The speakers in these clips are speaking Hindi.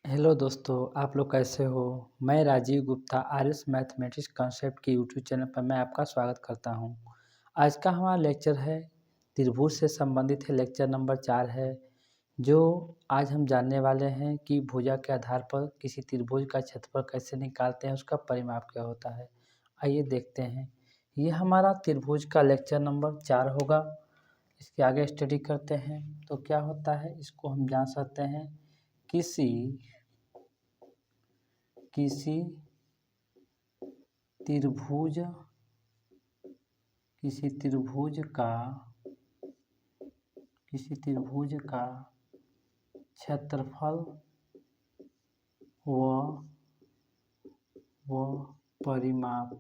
हेलो दोस्तों, आप लोग कैसे हो? मैं राजीव गुप्ता आर्यस मैथमेटिक्स कॉन्सेप्ट के यूट्यूब चैनल पर मैं आपका स्वागत करता हूं। आज का हमारा लेक्चर है त्रिभुज से संबंधित है, लेक्चर नंबर 4 है। जो आज हम जानने वाले हैं कि भुजा के आधार पर किसी त्रिभुज का क्षेत्रफल कैसे निकालते हैं, उसका परिमाप क्या होता है। आइए देखते हैं। ये हमारा त्रिभुज का लेक्चर नंबर 4 होगा। इसके आगे स्टडी करते हैं तो क्या होता है, इसको हम जान सकते हैं। किसी त्रिभुज का क्षेत्रफल व परिमाप।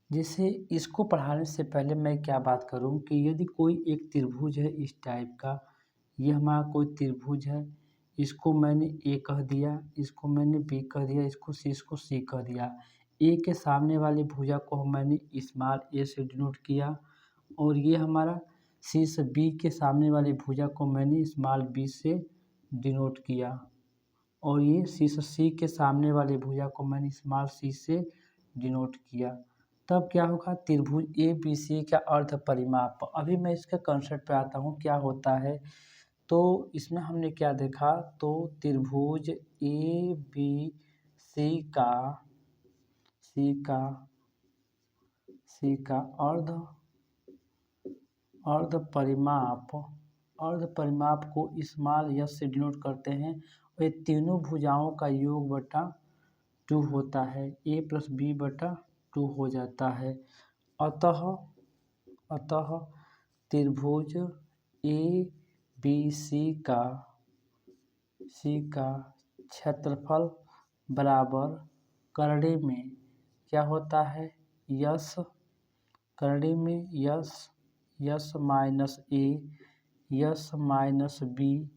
जैसे इसको पढ़ाने से पहले मैं क्या बात करूं कि यदि कोई एक त्रिभुज है इस टाइप का, ये हमारा कोई त्रिभुज है, इसको मैंने ए कह दिया, इसको मैंने बी कह दिया, इसको सी कह दिया। ए के सामने वाली भुजा को मैंने स्मॉल ए से डिनोट किया और ये हमारा सी से बी के सामने वाली भुजा को मैंने स्मॉल बी से डिनोट किया और ये सी से सी के सामने वाली भुजा को मैंने स्मॉल सी से डिनोट किया। तब क्या होगा, त्रिभुज ए बी सी का अर्ध परिमाप। अभी मैं इसके कॉन्सेप्ट पे आता हूँ क्या होता है। तो इसमें हमने क्या देखा, तो त्रिभुज ए बी सी का अर्ध परिमाप को स्मॉल एस से डिनोट करते हैं और ये तीनों भुजाओं का योग बटा 2 होता है, ए प्लस बी बटा 2 हो जाता है। अतः त्रिभुज ए बी सी का क्षेत्रफल बराबर करड़े में क्या होता है, यस करड़े में S minus A, S minus B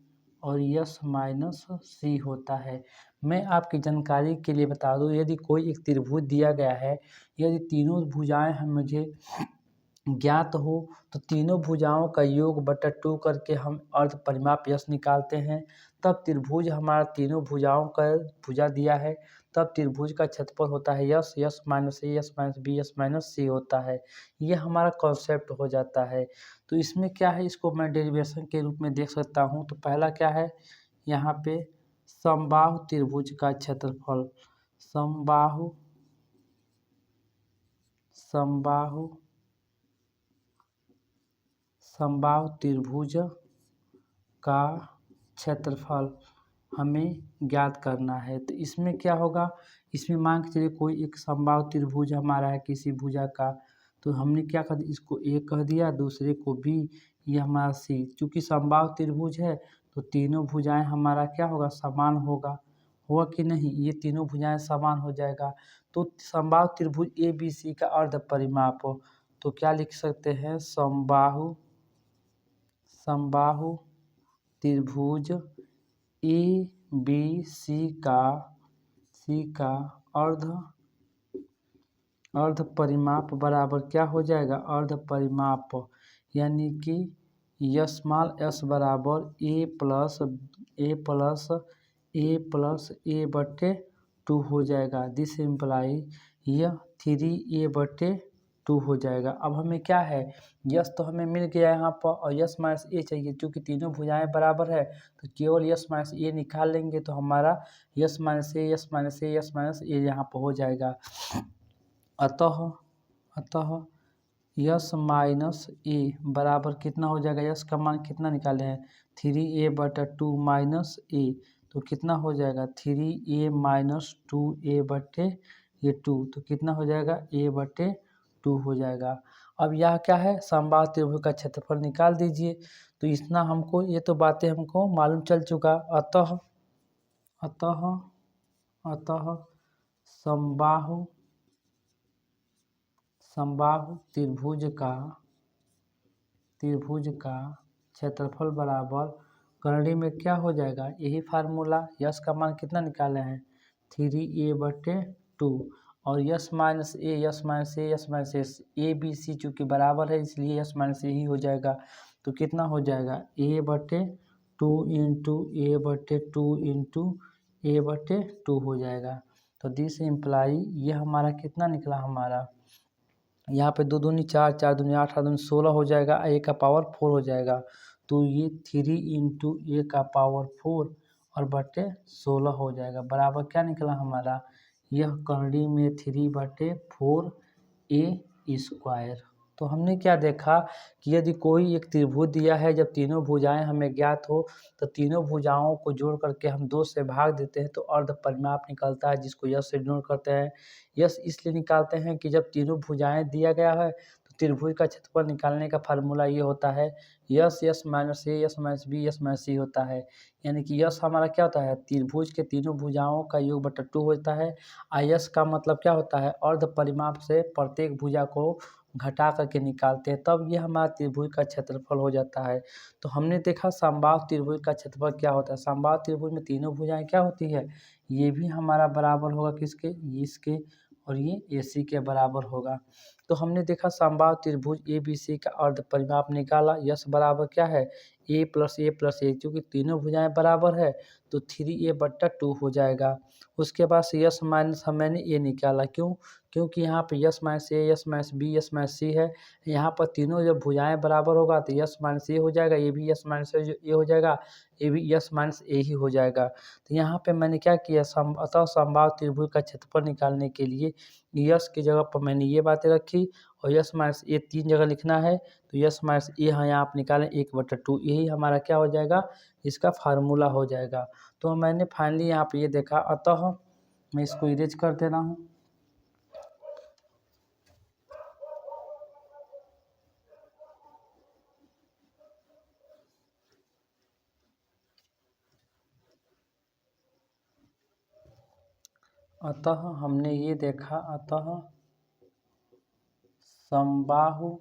और यस माइनस सी होता है। मैं आपकी जानकारी के लिए बता दूं, यदि कोई एक त्रिभुज दिया गया है, यदि तीनों भुजाएं हम मुझे ज्ञात हो तो तीनों भुजाओं का योग बटा 2 करके हम अर्ध परिमाप यस निकालते हैं। तब त्रिभुज हमारा तीनों भुजाओं का भुजा दिया है, तब त्रिभुज का क्षेत्रफल होता है S minus A, S minus B, S minus C होता है। ये हमारा कॉन्सेप्ट हो जाता है। तो इसमें क्या है, इसको मैं डेरिवेशन के रूप में देख सकता हूँ। तो पहला क्या है, यहाँ पे समबाहु त्रिभुज का क्षेत्रफल, समबाहु त्रिभुज का क्षेत्रफल हमें ज्ञात करना है। तो इसमें क्या होगा, इसमें मान के चलिए कोई एक समबाहु त्रिभुज हमारा है किसी भुजा का, तो हमने क्या कर दिया, इसको ए कह दिया, दूसरे को बी, ये हमारा सी। चूँकि समबाहु त्रिभुज है तो तीनों भुजाएं हमारा क्या होगा, समान होगा कि नहीं, ये तीनों भुजाएं समान हो जाएगा। तो समबाहु त्रिभुज ए बी सी का अर्ध परिमाप, तो क्या लिख सकते हैं, समबाहु त्रिभुज ए बी सी का अर्ध परिमाप बराबर क्या हो जाएगा, अर्ध परिमाप यानी कि स्मॉल एस बराबर ए प्लस ए बटे 2 हो जाएगा। दिस इम्प्लाई यह 3a/2 हो जाएगा। अब हमें क्या है, यस तो हमें मिल गया यहाँ पर और यस माइनस ए चाहिए। चूँकि तीनों भुजाएं बराबर है तो केवल यस माइनस ए निकाल लेंगे तो हमारा यस माइनस ए यहाँ पर हो जाएगा। अतः यस माइनस ए बराबर कितना हो जाएगा, यस का मान कितना निकाले हैं, 3a/2 माइनस ए, तो कितना हो जाएगा 3a माइनस 2a/2, तो कितना हो जाएगा a/2 हो जाएगा। अब यह क्या है, समबाहु त्रिभुज का क्षेत्रफल निकाल दीजिए। तो इतना हमको, ये तो बातें हमको मालूम चल चुका। अतः समबाहु त्रिभुज का क्षेत्रफल बराबर करड़ी में क्या हो जाएगा, यही फार्मूला, यस का मान कितना निकाले हैं 3a/2 और S minus A B C चूँकि बराबर है इसलिए यस माइनस ए ही हो जाएगा। तो कितना हो जाएगा a/2 2 हो जाएगा। तो दिस इम्प्लाई ये हमारा कितना निकला, हमारा यहाँ पे 2 दूनी 4, 4 दूनी 8, 8 दूनी 16 हो जाएगा, a का पावर 4 हो जाएगा। तो ये 3 इंटू ए का पावर 4 और बटे 16 हो जाएगा, बराबर क्या निकला हमारा, यह करड़ी में 3/4 ए स्क्वायर। तो हमने क्या देखा कि यदि कोई एक त्रिभुज दिया है, जब तीनों भुजाएं हमें ज्ञात हो तो तीनों भुजाओं को जोड़ करके हम 2 से भाग देते हैं तो अर्ध परिमाप निकलता है, जिसको यश से डिनोट करते हैं। यश इसलिए निकालते हैं कि जब तीनों भुजाएं दिया गया है तो त्रिभुज का क्षेत्रफल निकालने का फार्मूला ये होता है, यश यश माइनस ए यश माइनस बी यश माइनस सी होता है। यानी कि यश हमारा क्या होता है, त्रिभुज के तीनों भुजाओं का योग बटा 2 होता है। यश का मतलब क्या होता है, अर्ध परिमाप से प्रत्येक भुजा को घटा करके निकालते हैं, तब ये हमारा त्रिभुज का क्षेत्रफल हो जाता है। तो हमने देखा समबाहु त्रिभुज का क्षेत्रफल क्या होता है। समबाहु त्रिभुज में तीनों भुजाएं क्या होती है, ये भी हमारा बराबर होगा किसके, इसके, और ये AC के बराबर होगा। तो हमने देखा समबाहु त्रिभुज ABC का अर्ध परिमाप निकाला, यश बराबर क्या है, a + a + a, क्योंकि तीनों भुजाएं बराबर है तो 3a/2 हो जाएगा। उसके बाद से यश माइनस मैंने ए निकाला, क्योंकि यहाँ पे यश माइनस ए यश माइनस बी यश माइनस सी है। यहाँ पर तीनों जब भुजाएं बराबर होगा तो यश माइनस ए हो जाएगा, ये भी यश माइनस ए हो जाएगा, ये भी यश माइनस ए ही हो जाएगा। तो यहाँ पे मैंने क्या किया, अतः समबाहु त्रिभुज का क्षेत्रफल निकालने के लिए यश की जगह पर मैंने ये बातें रखी, और यश माइनस ए 3 जगह लिखना है तो यश माइनस ए यहाँ आप निकालें 1/2, यही हमारा क्या हो जाएगा, इसका फार्मूला हो जाएगा। तो मैंने फाइनली यहाँ पे ये देखा, अतः मैं इसको इरेज कर दे रहा हूँ। अतः हमने ये देखा, अतः समबाहु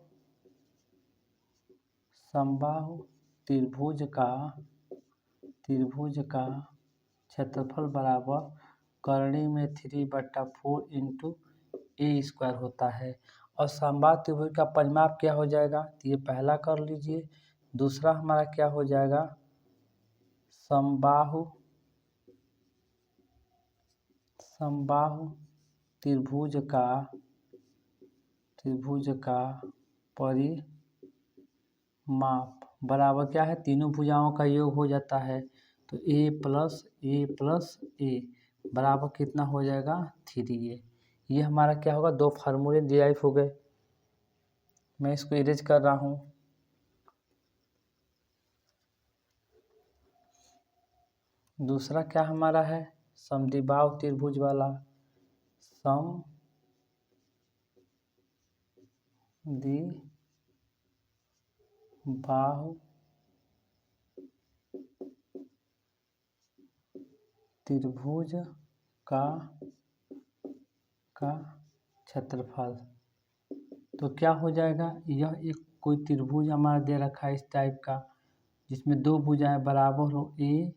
त्रिभुज का क्षेत्रफल बराबर करणी में 3/4 इंटू A² होता है। और समबाहु त्रिभुज का परिमाप क्या हो जाएगा, तो ये पहला कर लीजिए। दूसरा हमारा क्या हो जाएगा, समबाहु त्रिभुज का परिमाप बराबर क्या है, तीनों भुजाओं का योग हो जाता है, तो a + a बराबर कितना हो जाएगा, 3a। ये हमारा क्या होगा, 2 फार्मूले डिराइव हो गए। मैं इसको इरेज कर रहा हूँ। दूसरा क्या हमारा है, समद्विबाहु त्रिभुज वाला, समद्विबाहु त्रिभुज का क्षेत्रफल। तो क्या हो जाएगा, यह एक कोई त्रिभुज हमारा दे रखा है इस टाइप का, जिसमें 2 भुजाएं बराबर हो, A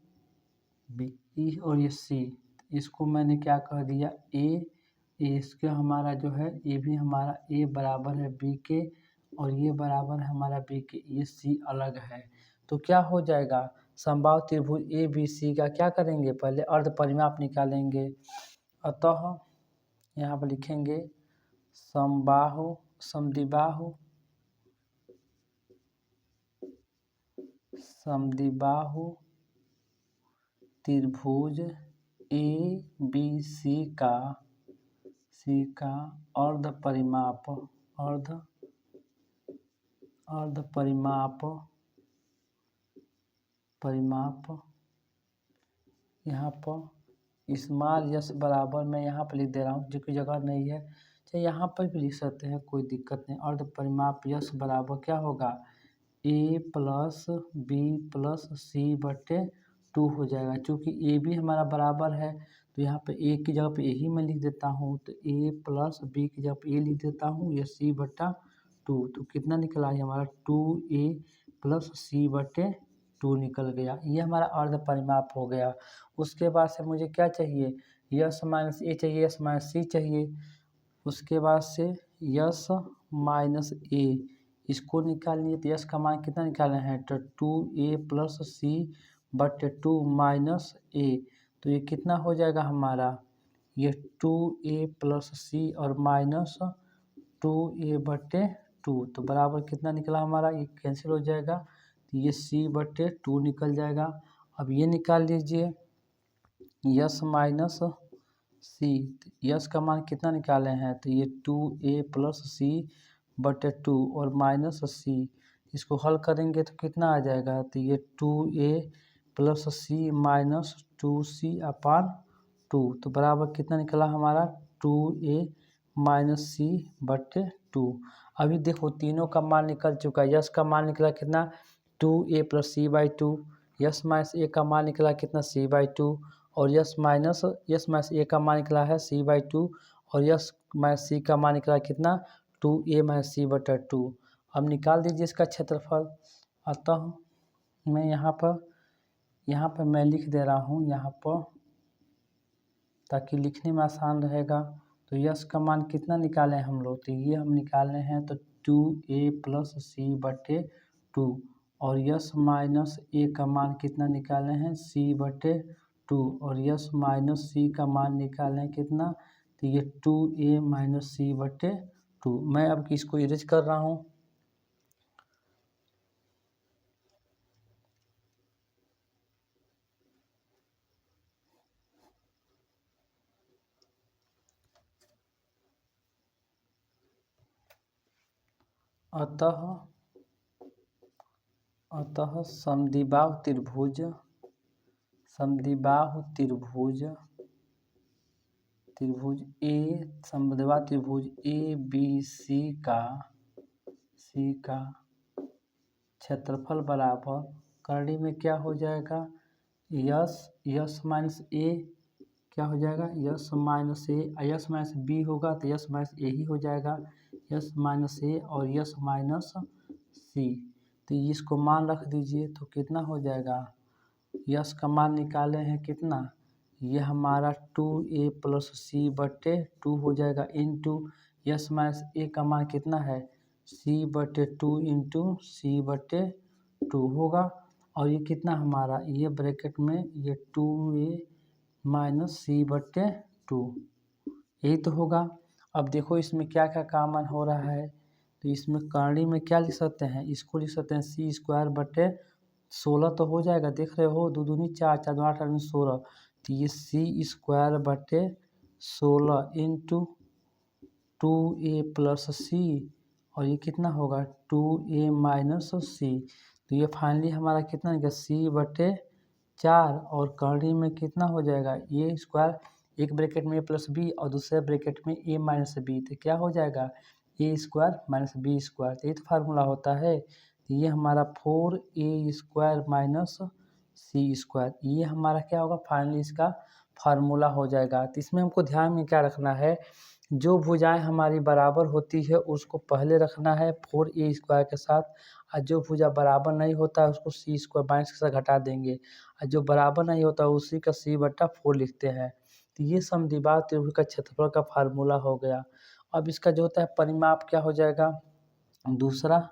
B E और ये C। इसको मैंने क्या कह दिया, A इसका हमारा जो है, ये भी हमारा A बराबर है B के, और ये बराबर है हमारा B के, ये C अलग है। तो क्या हो जाएगा, समबाहु त्रिभुज ABC का क्या करेंगे, पहले अर्ध परिमाप निकालेंगे। अतः यहाँ पर लिखेंगे समद्विबाहु त्रिभुज ABC का अर्ध परिमाप यहाँ पर स्मॉल यस बराबर, मैं यहाँ पर लिख दे रहा हूँ, जो कि जगह नहीं है, चाहे यहाँ पर भी लिख सकते हैं, कोई दिक्कत नहीं। अर्ध परिमाप यस बराबर क्या होगा, A + B + C/2 हो जाएगा। चूँकि A भी हमारा बराबर है तो यहाँ पे A की जगह पे A ही मैं लिख देता हूँ, तो A + B की जगह पे A लिख देता हूँ, ये C/2। तो कितना निकला है हमारा, 2A + C/2 निकल गया। ये हमारा अर्ध परिमाप हो गया। उसके बाद से मुझे क्या चाहिए, यस माइनस ए चाहिए, यस माइनस सी चाहिए। उसके बाद से यस माइनस ए इसको निकालिए तो यस का मान कितना निकालना है, तो 2a+c/2 माइनस ए, तो ये कितना हो जाएगा हमारा, ये 2a+c और माइनस 2a/2, तो बराबर कितना निकला हमारा, ये कैंसिल हो जाएगा, तो ये c/2 निकल जाएगा। अब ये निकाल लीजिए यस माइनस सी, यस का मान कितना निकाले हैं, तो ये 2a+c/2 और माइनस सी, इसको हल करेंगे तो कितना आ जाएगा, तो ये 2a+c माइनस 2c/2, तो बराबर कितना निकला हमारा, 2a-c/2। अभी देखो तीनों का मान निकल चुका है, यस का मान निकला कितना 2a+c/2, यस माइनस ए का मान निकला कितना c/2, और यस माइनस ए का मान निकला है c/2, और यस माइनस सी का मान निकला कितना 2a-c/2। अब निकाल दीजिए इसका क्षेत्रफल। अतः मैं यहाँ पर मैं लिख दे रहा हूँ यहाँ पर, ताकि लिखने में आसान रहेगा। तो यस का मान कितना निकालें हम लोग, तो ये हम निकालने हैं तो 2a+c/2, और यस माइनस ए का मान कितना निकाले हैं c/2, और यस माइनस सी का मान निकाले हैं कितना, तो ये 2a-c/2। मैं अब इसको इरेज कर रहा हूँ। अतः समद्विबाहु त्रिभुज ए बी सी का क्षेत्रफल बराबर करड़ी में क्या हो जाएगा, यस माइनस ए क्या हो जाएगा, yes minus A, S minus B होगा तो यस माइनस ए ही हो जाएगा, यस माइनस ए और यस माइनस सी, तो इसको मान रख दीजिए तो कितना हो जाएगा, यस का मान निकाले हैं कितना, ये हमारा 2a+c/2 हो जाएगा, इंटू यस माइनस ए का मान कितना है c/2 इंटू c/2 होगा, और ये कितना हमारा, ये ब्रैकेट में ये 2a-c/2 यही तो होगा। अब देखो इसमें क्या क्या कॉमन हो रहा है, तो इसमें करड़ी में क्या लिख सकते हैं, इसको लिख सकते हैं c²/16 तो हो जाएगा, देख रहे हो, 2 दूनी 4, 4 2 8 8 16, तो ये c²/16 इंटू 2a+c, और ये कितना होगा 2a-c, तो ये फाइनली हमारा कितना निकला c/4, और करड़ी में कितना हो जाएगा, ये स्क्वायर, एक ब्रैकेट में a+b और दूसरे ब्रैकेट में a-b, तो क्या हो जाएगा a² - b², तो ये तो फार्मूला होता है, तो ये हमारा 4a² - c², ये हमारा क्या होगा फाइनली इसका फार्मूला हो जाएगा। तो इसमें हमको ध्यान में क्या रखना है, जो भुजाएं हमारी बराबर होती है उसको पहले रखना है 4a² के साथ, और जो भुजा बराबर नहीं होता है उसको c² माइनस के साथ घटा देंगे, और जो बराबर नहीं होता उसी का c/4 लिखते हैं। तो ये समद्विबाहु त्रिभुज का क्षेत्रफल का फार्मूला हो गया। अब इसका जो होता है परिमाप क्या हो जाएगा, दूसरा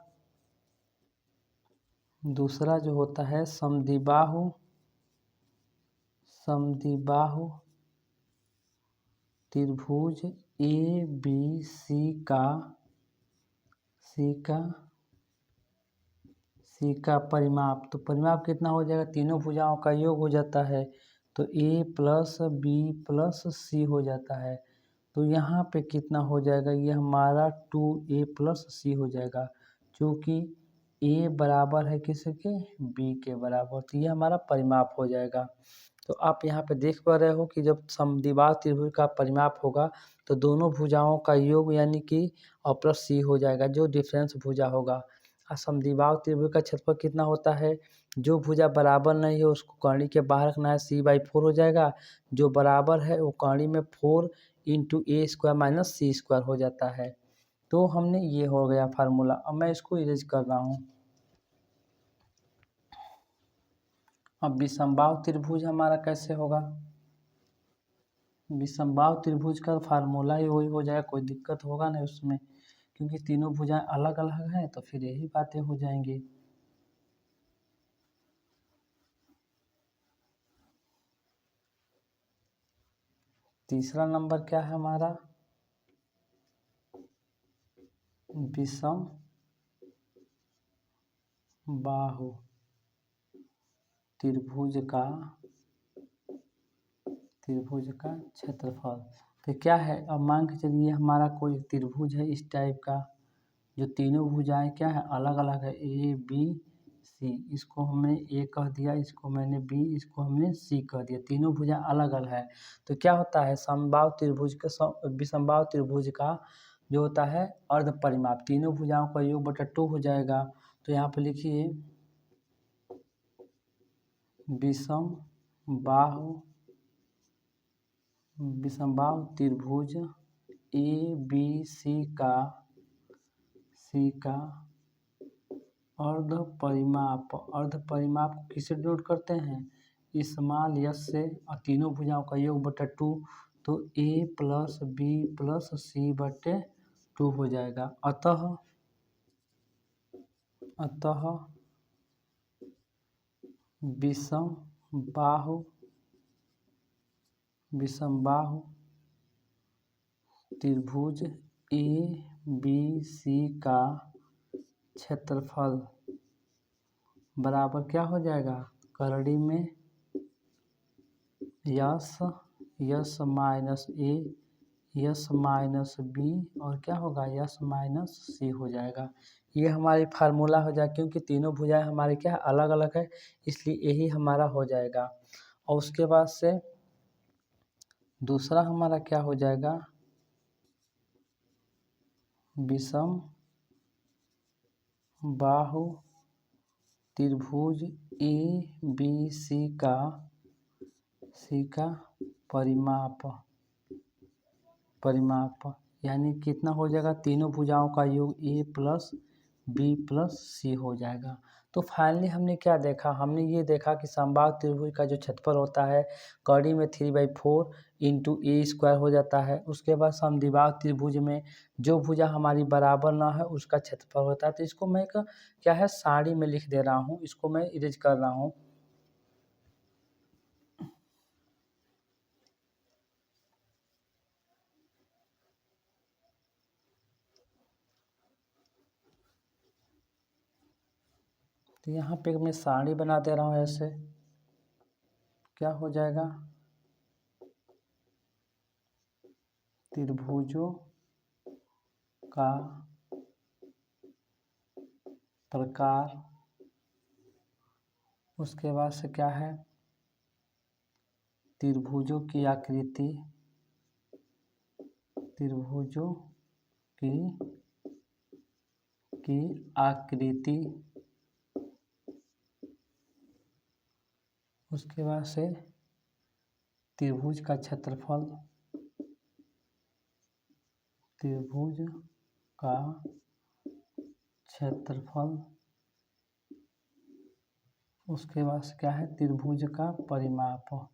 जो होता है समद्विबाहु त्रिभुज ए बी सी का परिमाप, तो परिमाप कितना हो जाएगा, तीनों भुजाओं का योग हो जाता है, तो a+b+c हो जाता है, तो यहाँ पे कितना हो जाएगा, ये हमारा 2a+c हो जाएगा, क्योंकि a बराबर है किसके, b के बराबर, तो ये हमारा परिमाप हो जाएगा। तो आप यहाँ पे देख पा रहे हो कि जब समद्विबाहु त्रिभुज का परिमाप होगा तो दोनों भुजाओं का योग यानी कि और प्लस c हो जाएगा, जो डिफरेंस भुजा होगा। और समद्विबाहु त्रिभुज का क्षेत्रफल कितना होता है, जो भुजा बराबर नहीं है उसको कर्ण के बाहर रखना है, c/4 हो जाएगा, जो बराबर है वो कर्ण में 4 इंटू a² - c² हो जाता है। तो हमने ये हो गया फार्मूला। अब मैं इसको इरेज कर रहा हूँ। अब विषमबाहु त्रिभुज हमारा कैसे होगा, विषमबाहु त्रिभुज का फार्मूला ही वही हो जाएगा, कोई दिक्कत होगा नहीं उसमें। क्योंकि तीनों भुजाएं अलग अलग हैं तो फिर यही बातें हो जाएंगी। तीसरा नंबर क्या है हमारा, विषम बाहु त्रिभुज का क्षेत्रफल। तो क्या है, अब मान के चलिए हमारा कोई त्रिभुज है इस टाइप का, जो तीनों भुजाएं क्या है अलग अलग है, ए बी सी, इसको हमने ए कह दिया, इसको मैंने बी, इसको हमने सी कह दिया, तीनों भुजा अलग अलग है। तो क्या होता है, समबाहु त्रिभुज का विषमबाहु त्रिभुज का जो होता है अर्ध परिमाप, तीनों भुजाओं का योग बटा 2 हो जाएगा। तो यहाँ पे लिखिए विषमबाहु त्रिभुज ए बी सी का अर्ध परिमाप को किससे डिनोट करते हैं, स्मॉल यस से, और तीनों भुजाओं का योग बटा 2, तो ए प्लस बी प्लस सी बटे 2 हो जाएगा। अतः विषमबाहु त्रिभुज ए बी सी का क्षेत्रफल बराबर क्या हो जाएगा, करड़ी में S minus A, S minus B, और क्या होगा यस माइनस सी हो जाएगा। ये हमारी फार्मूला हो जाएगा, क्योंकि तीनों भुजाएं हमारी क्या अलग अलग है, इसलिए यही हमारा हो जाएगा। और उसके बाद से दूसरा हमारा क्या हो जाएगा, विषम बाहु त्रिभुज ए बी सी का परिमाप यानी कितना हो जाएगा, तीनों भुजाओं का योग ए प्लस बी प्लस सी हो जाएगा। तो फाइनली हमने क्या देखा, हमने ये देखा कि समबाहु त्रिभुज का जो क्षेत्रफल होता है कड़ी में 3/4 इंटू ए स्क्वायर हो जाता है। उसके बाद समद्विबाहु त्रिभुज में जो भुजा हमारी बराबर ना है उसका क्षेत्रफल होता है। तो इसको मैं क्या है साड़ी में लिख दे रहा हूँ, इसको मैं इरेज कर रहा हूँ। तो यहाँ पे मैं साड़ी बना दे रहा हूँ, ऐसे क्या हो जाएगा, त्रिभुजों का प्रकार, उसके बाद से क्या है त्रिभुजों की आकृति, त्रिभुजों की आकृति, उसके बाद से त्रिभुज का क्षेत्रफल, त्रिभुज का क्षेत्रफल, उसके बाद से क्या है त्रिभुज का परिमाप,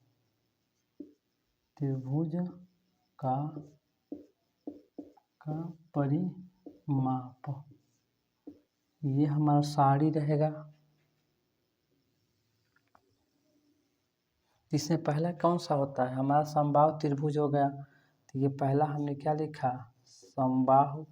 त्रिभुज का परिमाप, ये हमारा साड़ी रहेगा। इसमें पहला कौन सा होता है, हमारा समबाहु त्रिभुज हो गया। तो ये पहला हमने क्या लिखा, समबाहु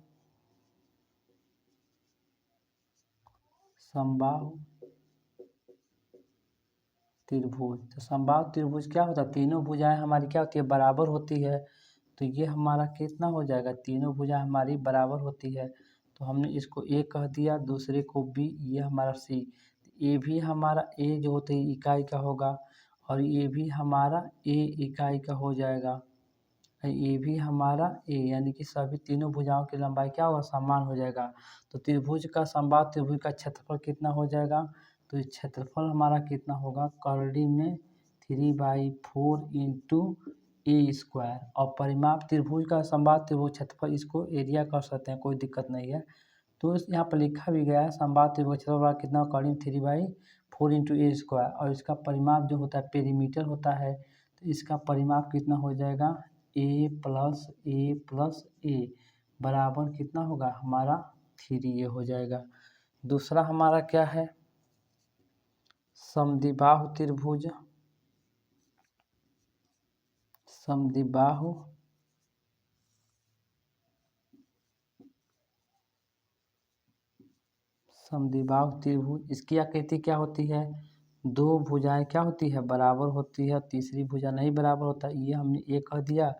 त्रिभुज। तो समबाहु त्रिभुज क्या होता है, तीनों भुजाएं हमारी क्या होती है बराबर होती है। तो ये हमारा कितना हो जाएगा, तीनों भुजाएं हमारी बराबर होती है। तो हमने इसको ए कह दिया, दूसरे को बी, ये हमारा सी। ए भी हमारा ए जो होते है इकाई का होगा, और ये भी हमारा ए इकाई का हो जाएगा, ये भी हमारा ए, यानी कि सभी तीनों भुजाओं की लंबाई क्या होगा समान हो जाएगा। तो त्रिभुज का समबाहु त्रिभुज का क्षेत्रफल कितना हो जाएगा, तो क्षेत्रफल हमारा कितना होगा, करड़ी में 3/4 इंटू ए स्क्वायर, और परिमाप त्रिभुज का समबाहु त्रिभुज क्षेत्रफल, इसको एरिया कर सकते हैं, कोई दिक्कत नहीं है। तो यहाँ पर लिखा भी गया है समबाहु त्रिभुज क्षेत्रफल कितना, कड़ी में 3/4 इंटू ए स्क्वायर, और इसका परिमाप जो होता है पेरीमीटर होता है, तो इसका परिमाप कितना हो जाएगा ए प्लस ए बराबर कितना होगा हमारा 3a हो जाएगा। दूसरा हमारा क्या है, समद्विबाहु त्रिभुज, समद्विबाहु त्रिभुज। इसकी आकृति क्या होती है, दो भुजाएं क्या होती है बराबर होती है, तीसरी भुजा नहीं बराबर होता। ये हमने ए कह दिया,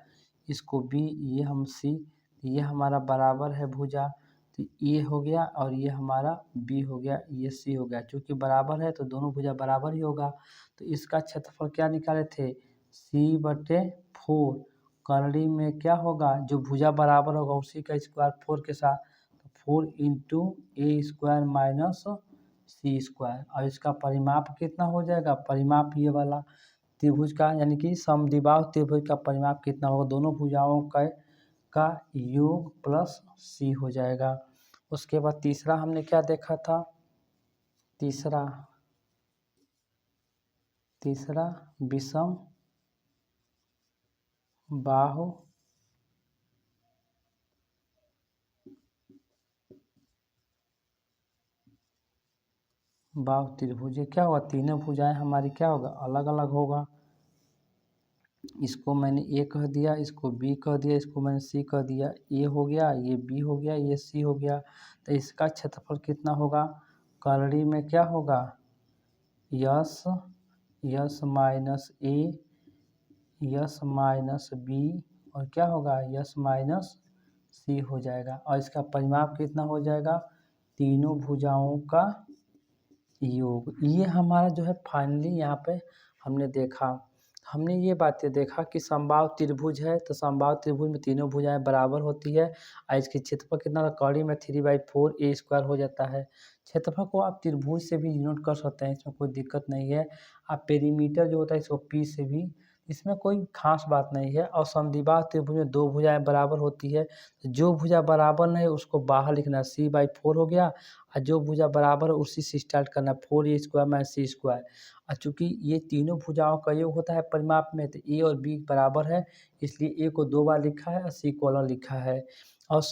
इसको बी, ये हम सी, ये हमारा बराबर है भुजा, तो ए हो गया और ये हमारा बी हो गया, ये सी हो गया। चूँकि बराबर है तो दोनों भुजा बराबर ही होगा। तो इसका क्षेत्रफल क्या निकाले थे, c/4। करड़ी में क्या होगा, जो भुजा बराबर होगा उसी का स्क्वायर 4 के साथ, तो 4 × a² माइनस c²। और इसका परिमाप कितना हो जाएगा, परिमाप ये वाला त्रिभुज का यानी कि समद्विबाहु त्रिभुज का परिमाप कितना होगा, दोनों भुजाओं का योग प्लस c हो जाएगा। उसके बाद तीसरा हमने क्या देखा था, तीसरा विषम बाहु त्रिभुज। क्या होगा, तीनों भुजाएं हमारी क्या होगा, अलग अलग होगा। इसको मैंने ए कह दिया, इसको बी कह दिया, इसको मैंने सी कह दिया। ए हो गया, ये बी हो गया, ये सी हो गया। तो इसका क्षेत्रफल कितना होगा, करड़ी में क्या होगा, yes minus A, S minus B, और क्या होगा, यस माइनस सी हो जाएगा। और इसका परिमाप कितना हो जाएगा, तीनों भुजाओं का योग। ये हमारा जो है फाइनली यहाँ पे हमने देखा, हमने ये बातें देखा कि समबाहु त्रिभुज है, तो समबाहु त्रिभुज में तीनों भुजाएं बराबर होती है। और इसकी क्षेत्रफल कितना होगा, कड़ी में 3/4 a² हो जाता है। क्षेत्रफल को आप त्रिभुज से भी डिनोट कर सकते हैं, इसमें कोई दिक्कत नहीं है। आप पेरीमीटर जो होता है इसको p से भी, इसमें कोई खास बात नहीं है। और समद्विबाहु त्रिभुज में दो भुजाएं बराबर होती है, जो भुजा बराबर नहीं उसको बाहर लिखना, c/4 हो गया। और जो भुजा बराबर है उसी से स्टार्ट करना, 4a² माइनस c²। और चूँकि ये तीनों भुजाओं का योग होता है परिमाप में, तो ए और बी बराबर है, इसलिए ए को 2 बार लिखा है और सी को अलग लिखा है। और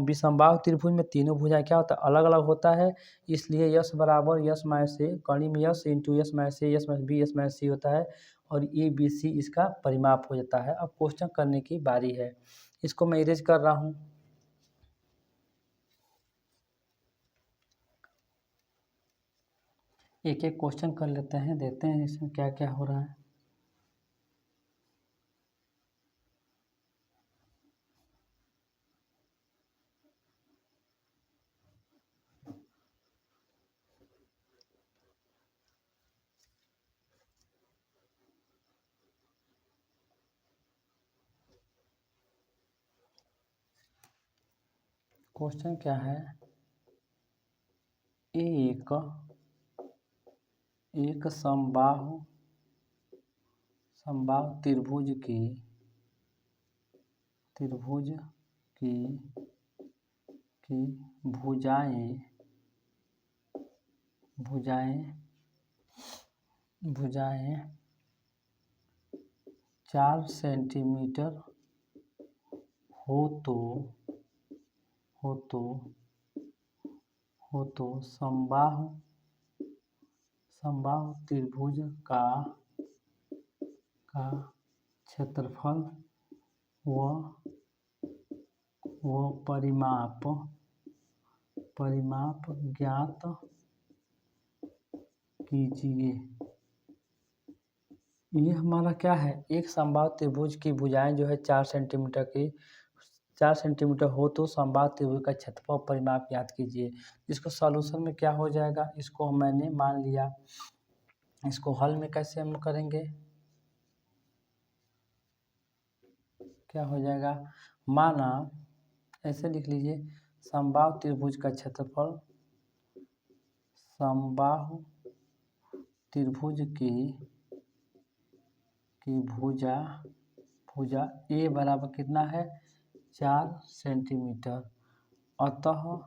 विषमबाहु त्रिभुज में तीनों भुजाएं क्या होता है, अलग अलग होता है, इसलिए यस बराबर यस माइनस ए, कड़ी में S into S minus A, S minus B, S minus C होता है, और ए बी सी इसका परिमाप हो जाता है। अब क्वेश्चन करने की बारी है, इसको मैं इरेज कर रहा हूँ। एक एक क्वेश्चन कर लेते हैं, देखते हैं इसमें क्या क्या हो रहा है। क्वेश्चन क्या है, एक समबाहु त्रिभुज की भुजाएं 4 सेंटीमीटर हो तो समबाहु त्रिभुज का क्षेत्रफल व परिमाप ज्ञात कीजिए। ये हमारा क्या है, एक समबाहु त्रिभुज की भुजाएं जो है 4 सेंटीमीटर हो तो समबाहु त्रिभुज का क्षेत्रफल परिमाप ज्ञात कीजिए। इसको सॉल्यूशन में क्या हो जाएगा, इसको मैंने मान लिया, इसको हल में कैसे हम करेंगे, क्या हो जाएगा, माना ऐसे लिख लीजिए, समबाहु त्रिभुज का क्षेत्रफल, समबाहु त्रिभुज की भुजा ए बराबर कितना है, 4 सेंटीमीटर। अतः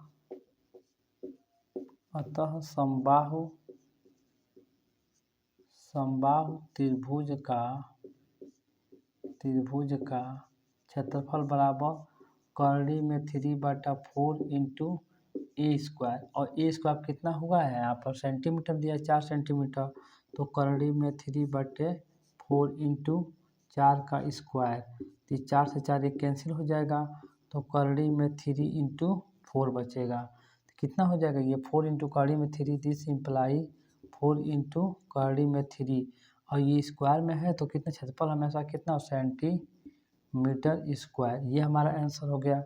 समबाहु त्रिभुज का क्षेत्रफल बराबर करड़ी में 3/4 इंटू ए स्क्वायर, और ए स्क्वायर कितना हुआ है यहाँ पर सेंटीमीटर दिया 4 सेंटीमीटर, तो करड़ी में 3/4 इंटू 4 का स्क्वायर, तो 4 से 4 एक कैंसिल हो जाएगा, तो करड़ी में 3/4 बचेगा, तो कितना हो जाएगा ये 4 इंटू करड़ी में 3, दिस इम्प्लाई 4 इंटू करड़ी में 3, और ये स्क्वायर में है तो कितना क्षेत्रफल हमेशा कितना सेंटीमीटर स्क्वायर, ये हमारा आंसर हो गया।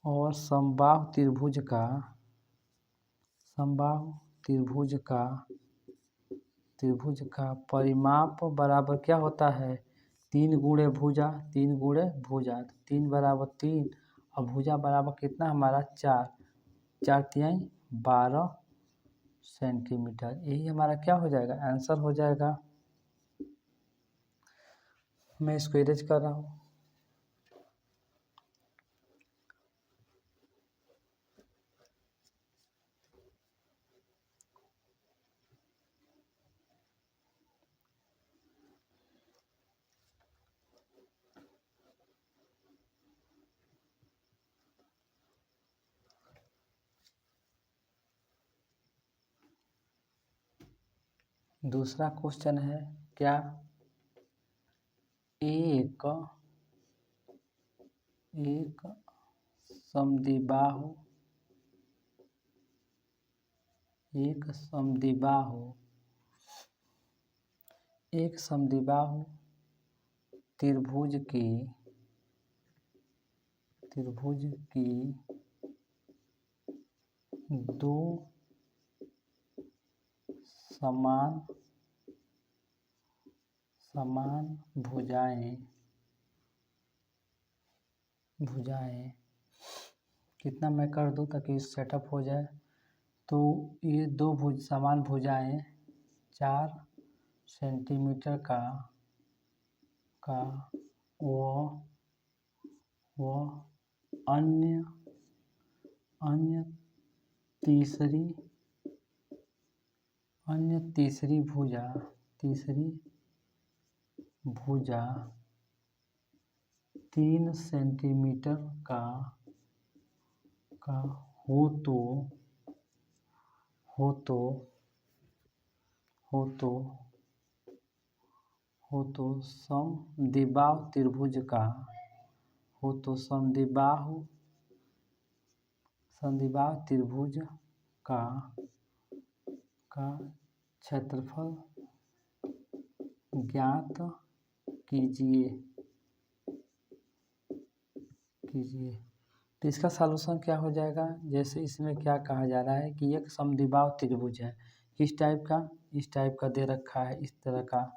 और समबाहु त्रिभुज का परिमाप बराबर क्या होता है 3 गुणे भुजा, 3 गुणे भुजा, 3 बराबर 3, और भुजा बराबर कितना हमारा 4, 4 तिहाई 12 सेंटीमीटर, यही हमारा क्या हो जाएगा आंसर हो जाएगा। मैं इसको इरेज कर रहा हूँ। दूसरा क्वेश्चन है क्या, एक समद्विबाहु त्रिभुज की दो समान भुजाएं कितना मैं कर दूं ताकि सेटअप हो जाए, तो ये दो समान भुजाएं 4 सेंटीमीटर का वो अन्य तीसरी भुजा 3 सेंटीमीटर का हो तो समद्विबाहु त्रिभुज का क्षेत्रफल ज्ञात कीजिए। तो इसका सॉल्यूशन क्या हो जाएगा, जैसे इसमें क्या कहा जा रहा है कि एक समद्विबाहु त्रिभुज है, किस टाइप का, इस टाइप का दे रखा है, इस तरह का,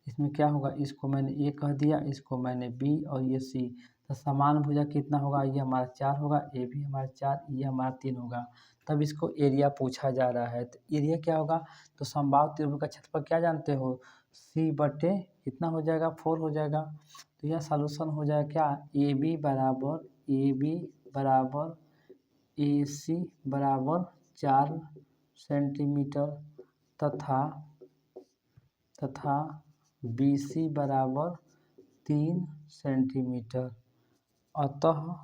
इसमें क्या होगा, इसको मैंने ए कह दिया, इसको मैंने बी और ये सी, तो समान भुजा कितना होगा, ये हमारा 4 होगा, ए भी हमारा 4, ये हमारा 3 होगा, तब इसको एरिया पूछा जा रहा है, तो एरिया क्या होगा, तो समबाहु त्रिभुज का क्षेत्रफल क्या जानते हो, सी बटे कितना हो जाएगा 4 हो जाएगा, तो यह सॉल्यूशन हो जाएगा क्या, ए बी बराबर ए सी बराबर 4 सेंटीमीटर तथा बी सी बराबर 3 सेंटीमीटर। अतः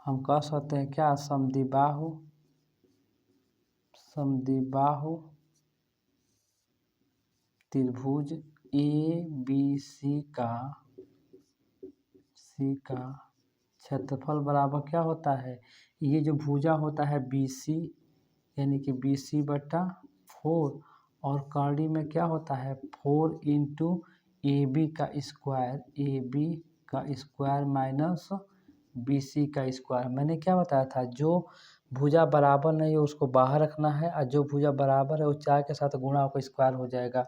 हम कह सकते हैं क्या, समद्विबाहु त्रिभुज ए बी सी का क्षेत्रफल बराबर क्या होता है, ये जो भुजा होता है बी सी, यानी कि बी सी बटा 4, और करड़ी में क्या होता है 4 इंटू ए बी का स्क्वायर माइनस बी सी का स्क्वायर। मैंने क्या बताया था, जो भुजा बराबर नहीं है उसको बाहर रखना है, और जो भुजा बराबर है वो 4 के साथ गुणा होकर स्क्वायर हो जाएगा।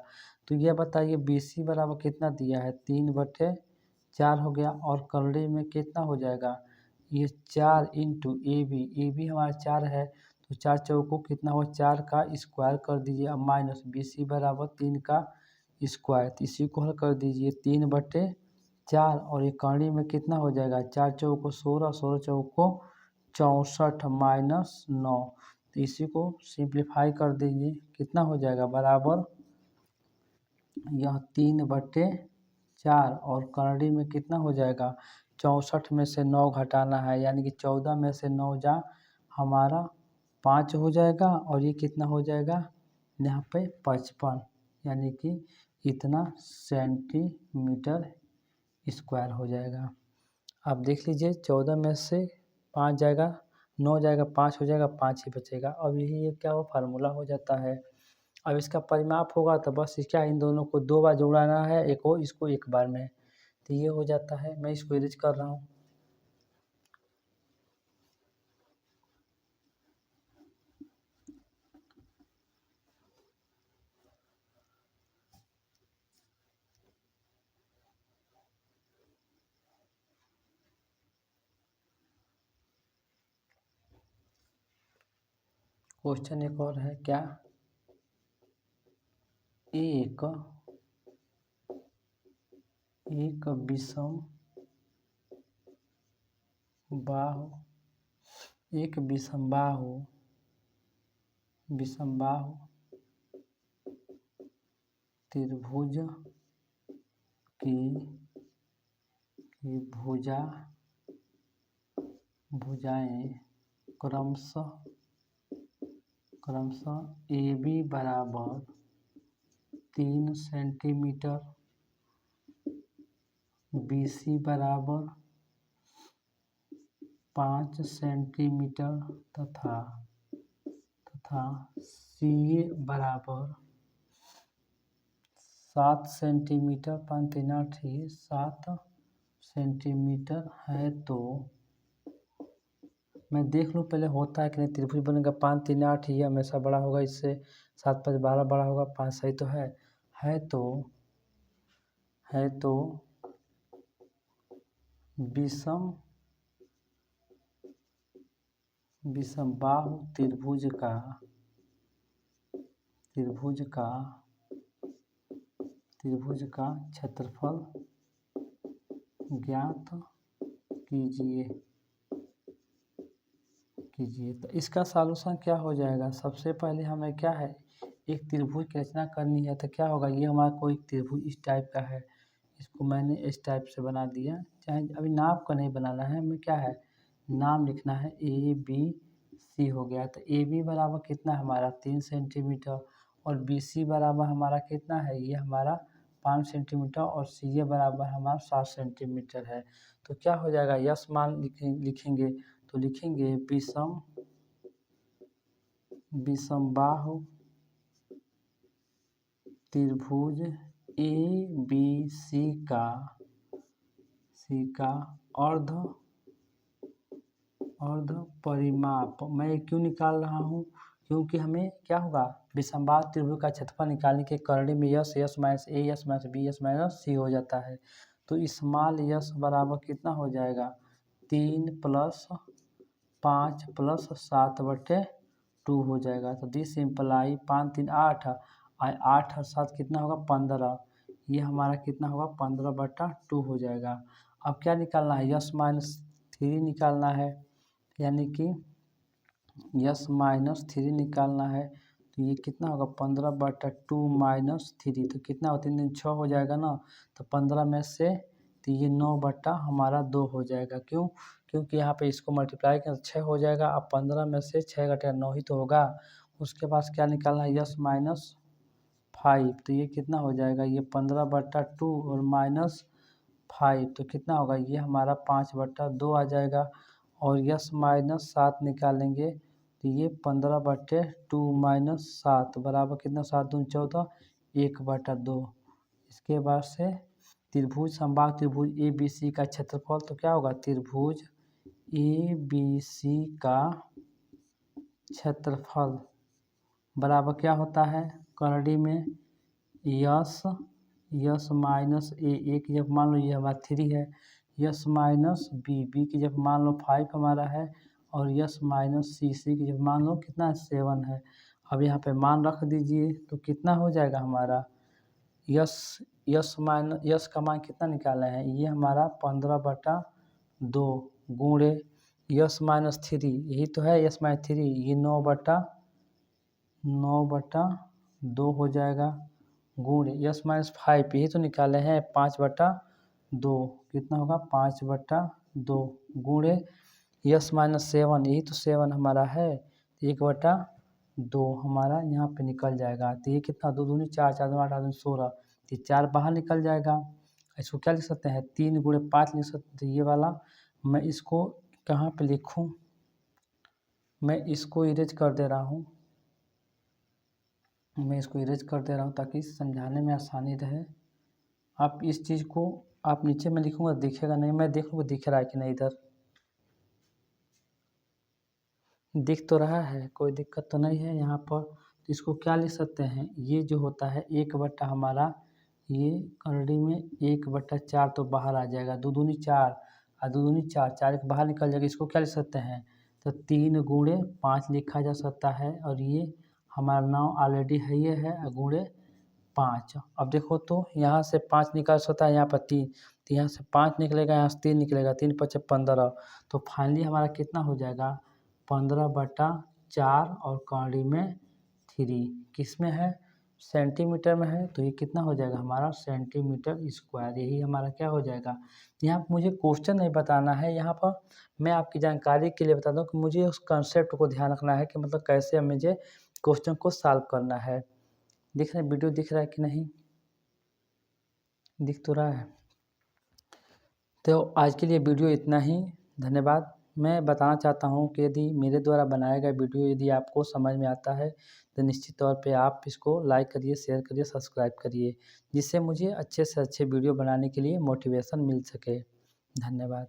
तो ये बताइए बी सी बराबर कितना दिया है 3/4 हो गया, और करड़ी में कितना हो जाएगा, ये 4 इंटू ए बी हमारा 4 है, तो 4 चौको कितना हुआ 4 का स्क्वायर कर दीजिए, अब माइनस बी सी बराबर 3 का स्क्वायर, तो इसी को हल कर दीजिए 3/4, और ये करड़ी में कितना हो जाएगा 4 चौको 16, 16 चौको 64 माइनस 9, तो इसी को सिंप्लीफाई कर दीजिए, कितना हो जाएगा बराबर यह 3/4 और करड़ी में कितना हो जाएगा, 64 में से 9 घटाना है, यानी कि 14 में से 9 जा हमारा 5 हो जाएगा और ये कितना हो जाएगा यहाँ पे 55, यानी कि इतना सेंटीमीटर स्क्वायर हो जाएगा। आप देख लीजिए 14 में से 5 जाएगा, 9 जाएगा, 5 हो जाएगा, 5 ही बचेगा। अब यही ये क्या हो फार्मूला हो जाता है। अब इसका परिमाप होगा तो बस क्या इन दोनों को 2 बार जोड़ना है, एक हो इसको एक बार में, तो ये हो जाता है। मैं इसको इरेज कर रहा हूँ। क्वेश्चन एक और है क्या, एक विषम बाहु त्रिभुज की भुजाएं क्रमशः AB बराबर 3 सेंटीमीटर, BC बराबर 5 सेंटीमीटर तथा CA बराबर 7 सेंटीमीटर, 5 3 8 7 सेंटीमीटर है, तो मैं देख लूँ पहले होता है कि नहीं। त्रिभुज बनेगा 5 3 8, ये हमेशा बड़ा होगा इससे, 7 5 12 बड़ा होगा, 5 सही तो है तो विषम बाहु त्रिभुज का क्षेत्रफल ज्ञात कीजिए। तो इसका सॉल्यूशन क्या हो जाएगा, सबसे पहले हमें क्या है, एक त्रिभुज की रचना करनी है। तो क्या होगा, ये हमारा कोई त्रिभुज इस टाइप का है, इसको मैंने इस टाइप से बना दिया। चाहे अभी नाप का नहीं बनाना है, हमें क्या है नाम लिखना है, ABC हो गया। तो AB बराबर कितना है हमारा 3 सेंटीमीटर और BC बराबर हमारा कितना है, ये हमारा 5 सेंटीमीटर और CA बराबर हमारा 7 सेंटीमीटर है। तो क्या हो जाएगा, यस मान लिखेंगे तो लिखेंगे विषम बाहु त्रिभुज ABC का अर्ध परिमाप। मैं क्यों निकाल रहा हूँ, क्योंकि हमें क्या होगा विषमबाहु त्रिभुज का क्षेत्रफल निकालने के करने में S minus A, S minus B, S minus C हो जाता है। तो स्मॉल यस बराबर कितना हो जाएगा, 3 + 5 + 7/2 हो जाएगा। तो दिस इम्प्लाई 5 3 8 8 और 7 कितना होगा 15, ये हमारा कितना होगा 15/2 हो जाएगा। अब क्या निकालना है, यस माइनस 3 निकालना है, यानी कि यस माइनस 3 निकालना है। तो ये कितना होगा 15/2 - 3, तो कितना हो 3 6 हो जाएगा ना। तो 15 में से तो ये 9/2 हो जाएगा। क्यों, क्योंकि यहाँ पे इसको मल्टीप्लाई करें 6 हो जाएगा। अब 15 में से 6 घटेगा 9 ही तो होगा। उसके बाद क्या निकालना है, यस -5, तो ये कितना हो जाएगा, ये 15/2 और -5, तो कितना होगा, ये हमारा 5/2 आ जाएगा। और यस -7 निकालेंगे तो ये 15/2 - 7 बराबर कितना, 7 दूनी 14, 1/2। इसके बाद से त्रिभुज समबाहु त्रिभुज ABC का क्षेत्रफल, तो क्या होगा त्रिभुज ABC का क्षेत्रफल बराबर क्या होता है, करड़ी में यस माइनस ए की जब मान लो ये हमारा 3 है, यस माइनस बी की जब मान लो 5 हमारा है, और यस माइनस सी की जब मान लो कितना 7 है। अब यहाँ पे मान रख दीजिए तो कितना हो जाएगा हमारा, यस का मान कितना निकाला है, ये हमारा 15/2 गुणे यस -3, यही तो है यस -3, ये 9/2 हो जाएगा। गुणे यस माइनस 5 यही तो निकाले हैं 5/2 कितना होगा 5/2 गुणे यस माइनस 7 यही तो 7 हमारा है 1/2 हमारा यहाँ पे निकल जाएगा। तो ये कितना 2 दूनी 4 4 दूनी 8 8 दूनी 16 तो 4 बाहर निकल जाएगा। इसको क्या लिख सकते हैं 3 गुणे 5 लिख सकते हैं। तो ये वाला मैं इसको कहाँ पे लिखूँ, मैं इसको इरेज कर दे रहा हूँ, ताकि समझाने में आसानी रहे। आप इस चीज़ को आप नीचे में लिखूँगा दिखेगा नहीं, मैं देख लूँगा दिख रहा है कि नहीं, इधर दिख तो रहा है, कोई दिक्कत तो नहीं है यहाँ पर। तो इसको क्या लिख सकते हैं, ये जो होता है 1 हमारा ये करड़ी में 1/4 तो बाहर आ जाएगा, 2 दूनी 4 और 2 दूनी 4 4 एक बाहर निकल जाएगा। इसको क्या लिख सकते हैं तो 3 गुणे 5 लिखा जा सकता है। और ये हमारा 9 ऑलरेडी है, ये है गुणे 5। अब देखो तो यहाँ से 5 निकाल सकता है, यहाँ पर 3 तो यहाँ से 5 निकलेगा, यहाँ से 3 निकलेगा, 3 5 15। तो फाइनली हमारा कितना हो जाएगा 15/4 और कौड़ी में 3 किस में है सेंटीमीटर में है। तो ये कितना हो जाएगा हमारा सेंटीमीटर स्क्वायर, यही हमारा क्या हो जाएगा। यहाँ पर मुझे क्वेश्चन नहीं बताना है, यहाँ पर मैं आपकी जानकारी के लिए बता दूँ कि मुझे उस कंसेप्ट को ध्यान रखना है कि मतलब कैसे मुझे क्वेश्चन को सॉल्व करना है। दिख रहा है वीडियो, दिख रहा है कि नहीं, दिख तो रहा है। तो आज के लिए वीडियो इतना ही, धन्यवाद। मैं बताना चाहता हूँ कि यदि मेरे द्वारा बनाया गया वीडियो यदि आपको समझ में आता है तो निश्चित तौर पे आप इसको लाइक करिए, शेयर करिए, सब्सक्राइब करिए, जिससे मुझे अच्छे से अच्छे वीडियो बनाने के लिए मोटिवेशन मिल सके। धन्यवाद।